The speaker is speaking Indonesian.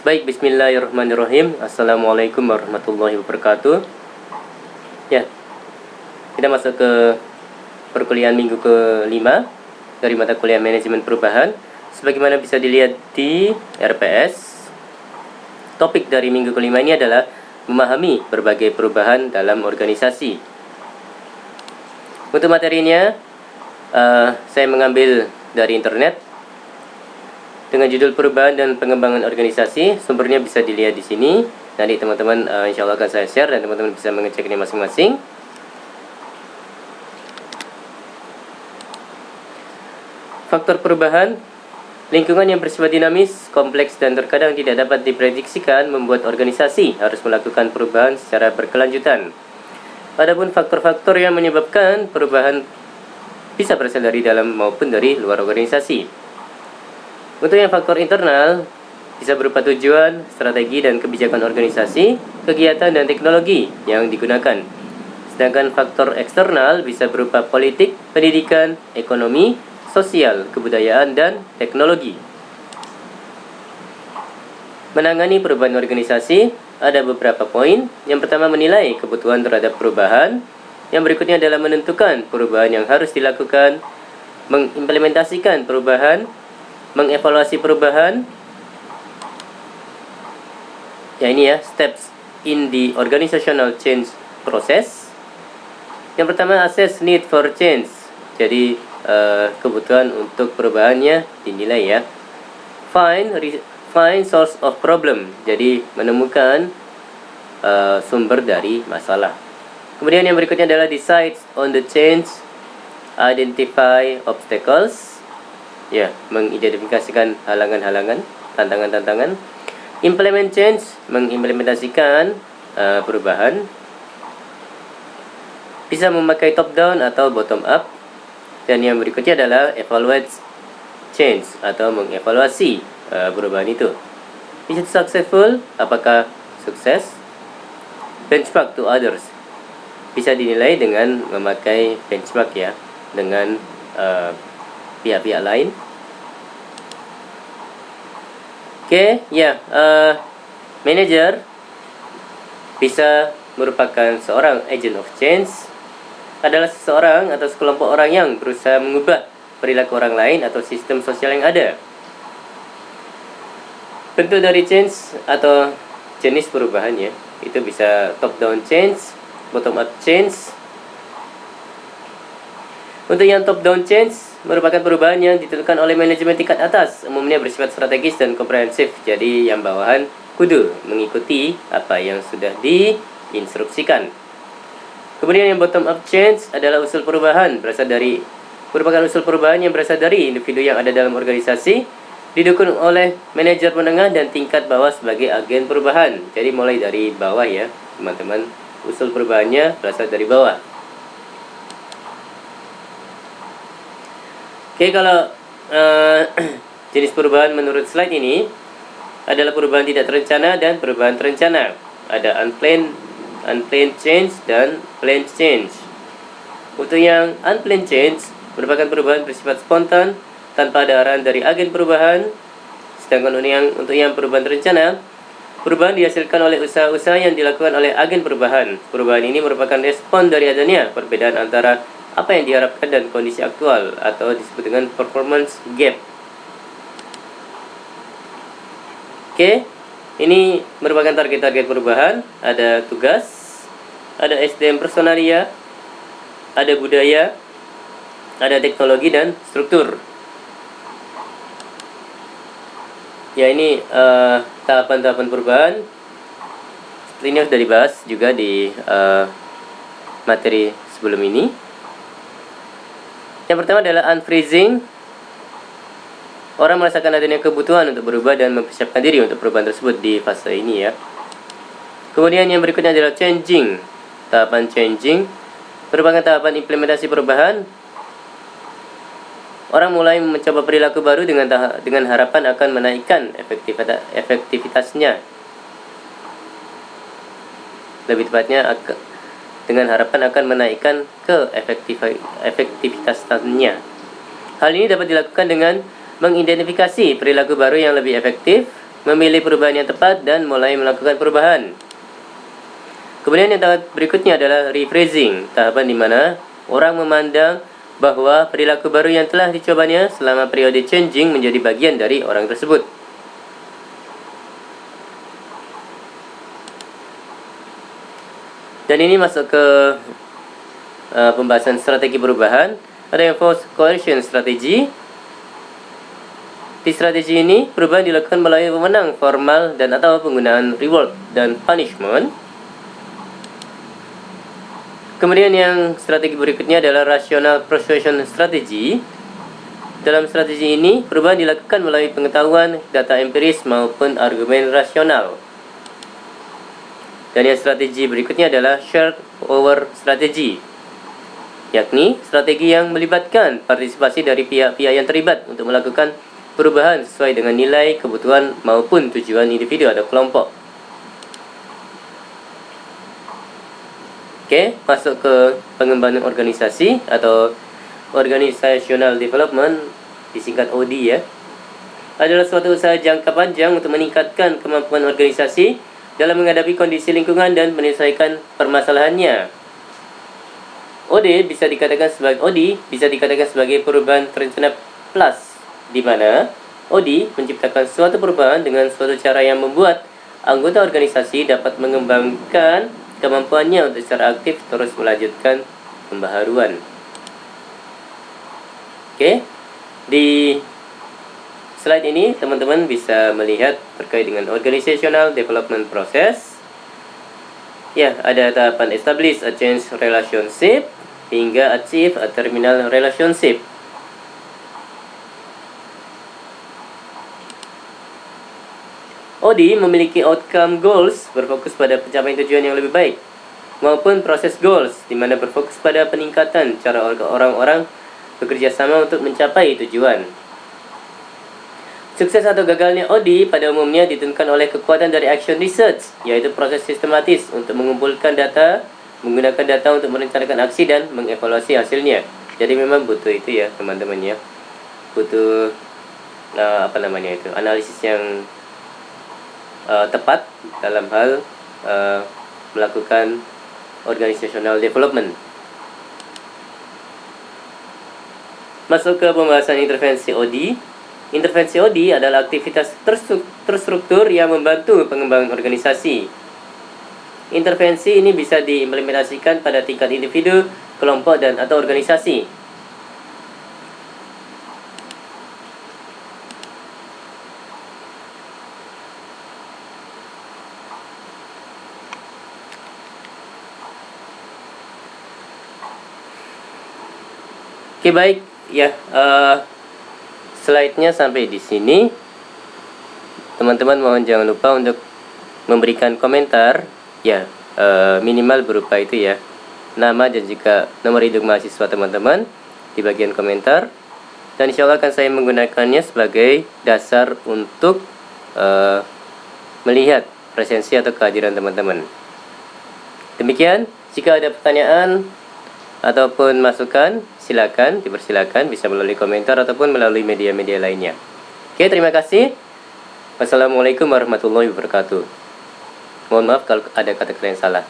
Baik, bismillahirrahmanirrahim. Assalamualaikum warahmatullahi wabarakatuh. Ya, kita masuk ke perkuliahan minggu ke-5 dari mata kuliah manajemen perubahan. Sebagaimana bisa dilihat di RPS, topik dari minggu ke-5 ini adalah memahami berbagai perubahan dalam organisasi. Untuk materinya, saya mengambil dari internet dengan judul perubahan dan pengembangan organisasi. Sumbernya bisa dilihat di sini. Nanti teman-teman insya Allah akan saya share dan teman-teman bisa mengeceknya masing-masing. Faktor perubahan, lingkungan yang bersifat dinamis, kompleks dan terkadang tidak dapat diprediksikan membuat organisasi harus melakukan perubahan secara berkelanjutan. Adapun faktor-faktor yang menyebabkan perubahan bisa berasal dari dalam maupun dari luar organisasi. Untuk yang faktor internal, bisa berupa tujuan, strategi, dan kebijakan organisasi, kegiatan, dan teknologi yang digunakan. Sedangkan faktor eksternal bisa berupa politik, pendidikan, ekonomi, sosial, kebudayaan, dan teknologi. Menangani perubahan organisasi, ada beberapa poin. Yang pertama, menilai kebutuhan terhadap perubahan. Yang berikutnya adalah menentukan perubahan yang harus dilakukan, mengimplementasikan perubahan, mengevaluasi perubahan. Ya, ini ya, steps in the organizational change process. Yang pertama, assess need for change. Jadi kebutuhan untuk perubahannya dinilai ya. Find source of problem. Jadi menemukan sumber dari masalah. Kemudian yang berikutnya adalah decide on the change, identify obstacles. Ya, mengidentifikasikan halangan-halangan, tantangan-tantangan. Implement change, mengimplementasikan perubahan. Bisa memakai top down atau bottom up. Dan yang berikutnya adalah evaluate change atau mengevaluasi perubahan itu. Is it successful? Apakah sukses? Benchmark to others. Bisa dinilai dengan memakai benchmark ya, dengan pihak-pihak lain. Oke, ya, manager bisa merupakan seorang agent of change, adalah seseorang atau sekelompok orang yang berusaha mengubah perilaku orang lain atau sistem sosial yang ada. Bentuk dari change atau jenis perubahannya itu bisa top down change, bottom up change. Untuk yang top down change merupakan perubahan yang ditentukan oleh manajemen tingkat atas, umumnya bersifat strategis dan komprehensif. Jadi yang bawahan kudu mengikuti apa yang sudah diinstruksikan. Kemudian yang bottom up change adalah usul perubahan merupakan usul perubahan yang berasal dari individu yang ada dalam organisasi, didukung oleh manajer menengah dan tingkat bawah sebagai agen perubahan. Jadi mulai dari bawah ya teman-teman, usul perubahannya berasal dari bawah. Oke, kalau jenis perubahan menurut slide ini adalah perubahan tidak terencana dan perubahan terencana. Ada unplanned change dan planned change. Untuk yang unplanned change merupakan perubahan bersifat spontan tanpa ada arahan dari agen perubahan. Sedangkan untuk yang perubahan terencana, perubahan dihasilkan oleh usaha-usaha yang dilakukan oleh agen perubahan. Perubahan ini merupakan respon dari adanya perbedaan antara apa yang diharapkan dan kondisi aktual atau disebut dengan performance gap. Oke, ini merupakan target-target perubahan. Ada tugas, ada SDM personalia, ada budaya, ada teknologi dan struktur. Ya, ini tahapan-tahapan perubahan. Seperti ini sudah dibahas juga di materi sebelum ini. Yang pertama adalah unfreezing. Orang merasakan adanya kebutuhan untuk berubah dan mempersiapkan diri untuk perubahan tersebut di fase ini ya. Kemudian yang berikutnya adalah changing. Tahapan changing merupakan tahapan implementasi perubahan. Orang mulai mencoba perilaku baru dengan harapan akan menaikkan efektivitasnya. Lebih tepatnya dengan harapan akan menaikkan efektivitasnya. Hal ini dapat dilakukan dengan mengidentifikasi perilaku baru yang lebih efektif, memilih perubahan yang tepat, dan mulai melakukan perubahan. Kemudian yang tahap berikutnya adalah rephrasing, tahapan di mana orang memandang bahwa perilaku baru yang telah dicobanya selama periode changing menjadi bagian dari orang tersebut. Dan ini masuk ke pembahasan strategi perubahan. Ada yang force coercion strategi. Di strategi ini, perubahan dilakukan melalui pemenang formal dan atau penggunaan reward dan punishment. Kemudian yang strategi berikutnya adalah rational persuasion strategy. Dalam strategi ini, perubahan dilakukan melalui pengetahuan, data empiris maupun argumen rasional. Dan yang strategi berikutnya adalah shared power strategy, yakni strategi yang melibatkan partisipasi dari pihak-pihak yang terlibat untuk melakukan perubahan sesuai dengan nilai, kebutuhan maupun tujuan individu atau kelompok. Oke, masuk ke pengembangan organisasi atau Organizational Development, disingkat OD ya. Adalah suatu usaha jangka panjang untuk meningkatkan kemampuan organisasi dalam menghadapi kondisi lingkungan dan menyelesaikan permasalahannya. OD bisa dikatakan sebagai perubahan terencana plus, di mana OD menciptakan suatu perubahan dengan suatu cara yang membuat anggota organisasi dapat mengembangkan kemampuannya untuk secara aktif terus melanjutkan pembaharuan. Oke, di slide ini teman-teman bisa melihat terkait dengan organizational development process. Ya, ada tahapan establish a change relationship hingga achieve a terminal relationship. OD memiliki outcome goals, berfokus pada pencapaian tujuan yang lebih baik, maupun proses goals, di mana berfokus pada peningkatan cara orang-orang bekerja sama untuk mencapai tujuan. Sukses atau gagalnya OD pada umumnya ditentukan oleh kekuatan dari action research, yaitu proses sistematis untuk mengumpulkan data, menggunakan data untuk merencanakan aksi dan mengevaluasi hasilnya. Jadi memang butuh itu ya teman-teman ya, butuh analisis yang tepat dalam hal melakukan organizational development. Masuk ke pembahasan intervensi OD. Intervensi OD adalah aktivitas terstruktur yang membantu pengembangan organisasi. Intervensi ini bisa diimplementasikan pada tingkat individu, kelompok, dan atau organisasi. Oke, baik ya, slide-nya sampai di sini. Teman-teman mohon jangan lupa untuk memberikan komentar ya, minimal berupa itu ya, nama dan juga nomor induk mahasiswa teman-teman di bagian komentar, dan insya Allah akan saya menggunakannya sebagai dasar untuk melihat presensi atau kehadiran teman-teman. Demikian, jika ada pertanyaan ataupun masukan, silakan dipersilakan, bisa melalui komentar ataupun melalui media-media lainnya. Oke, terima kasih. Wassalamualaikum warahmatullahi wabarakatuh. Mohon maaf kalau ada kata-kata yang salah.